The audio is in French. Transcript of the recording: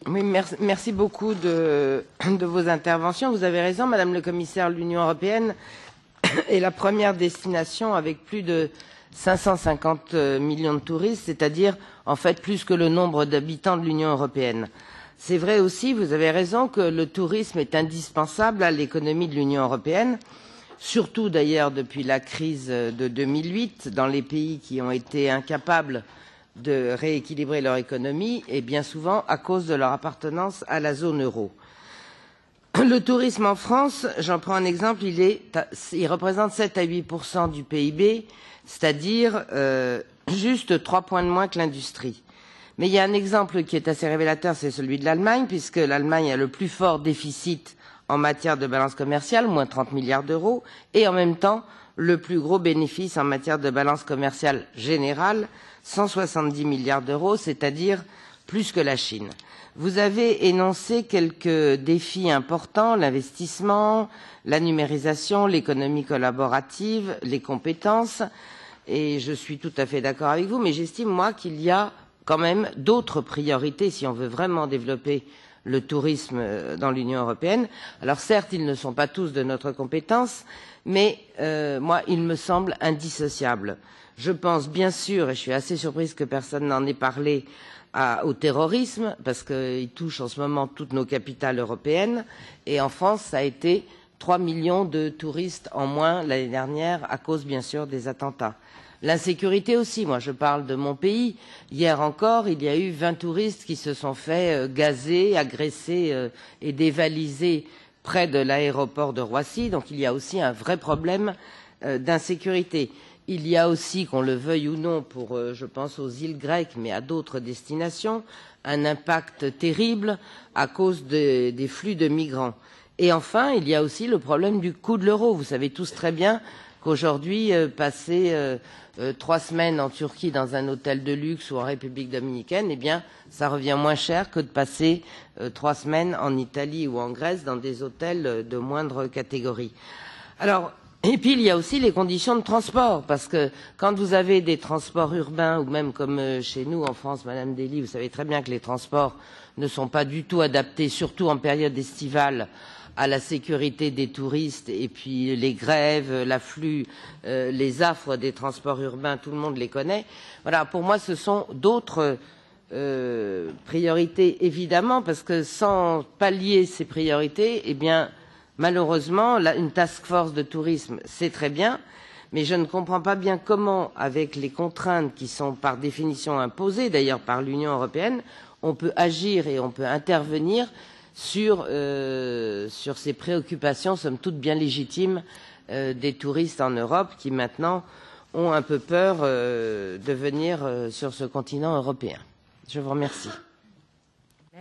Oui, merci beaucoup de vos interventions. Vous avez raison, Madame le Commissaire, l'Union européenne est la première destination avec plus de 550 millions de touristes, c'est-à-dire en fait plus que le nombre d'habitants de l'Union européenne. C'est vrai aussi, vous avez raison, que le tourisme est indispensable à l'économie de l'Union européenne, surtout d'ailleurs depuis la crise de 2008, dans les pays qui ont été incapables de rééquilibrer leur économie et bien souvent à cause de leur appartenance à la zone euro. Le tourisme en France, j'en prends un exemple, il représente 7 à 8% du PIB, c'est-à-dire juste 3 points de moins que l'industrie. Mais il y a un exemple qui est assez révélateur, c'est celui de l'Allemagne, puisque l'Allemagne a le plus fort déficit en matière de balance commerciale, moins 30 milliards d'euros, et en même temps le plus gros bénéfice en matière de balance commerciale générale, 170 milliards d'euros, c'est-à-dire plus que la Chine. Vous avez énoncé quelques défis importants, l'investissement, la numérisation, l'économie collaborative, les compétences, et je suis tout à fait d'accord avec vous, mais j'estime, moi, qu'il y a quand même d'autres priorités si on veut vraiment développer le tourisme dans l'Union européenne. Alors certes, ils ne sont pas tous de notre compétence, mais moi, il me semble indissociable. Je pense bien sûr, et je suis assez surprise que personne n'en ait parlé, au terrorisme, parce qu'il touche en ce moment toutes nos capitales européennes, et en France, ça a été 3 millions de touristes en moins l'année dernière, à cause bien sûr des attentats. L'insécurité aussi, moi je parle de mon pays. Hier encore, il y a eu 20 touristes qui se sont fait gazer, agresser et dévaliser près de l'aéroport de Roissy. Donc il y a aussi un vrai problème d'insécurité. Il y a aussi, qu'on le veuille ou non, pour, je pense aux îles grecques, mais à d'autres destinations, un impact terrible à cause des flux de migrants. Et enfin, il y a aussi le problème du coût de l'euro. Vous savez tous très bien qu'aujourd'hui, passer 3 semaines en Turquie dans un hôtel de luxe ou en République dominicaine, eh bien, ça revient moins cher que de passer 3 semaines en Italie ou en Grèce dans des hôtels de moindre catégorie. Alors, et puis il y a aussi les conditions de transport, parce que quand vous avez des transports urbains, ou même comme chez nous en France, Madame Dely, vous savez très bien que les transports ne sont pas du tout adaptés, surtout en période estivale, à la sécurité des touristes, et puis les grèves, l'afflux, les affres des transports urbains, tout le monde les connaît. Voilà, pour moi, ce sont d'autres priorités, évidemment, parce que sans pallier ces priorités, eh bien, malheureusement, une task force de tourisme, c'est très bien, mais je ne comprends pas bien comment, avec les contraintes qui sont par définition imposées, d'ailleurs par l'Union européenne, on peut agir et on peut intervenir sur ces préoccupations, somme toute bien légitimes, des touristes en Europe qui maintenant ont un peu peur de venir sur ce continent européen. Je vous remercie.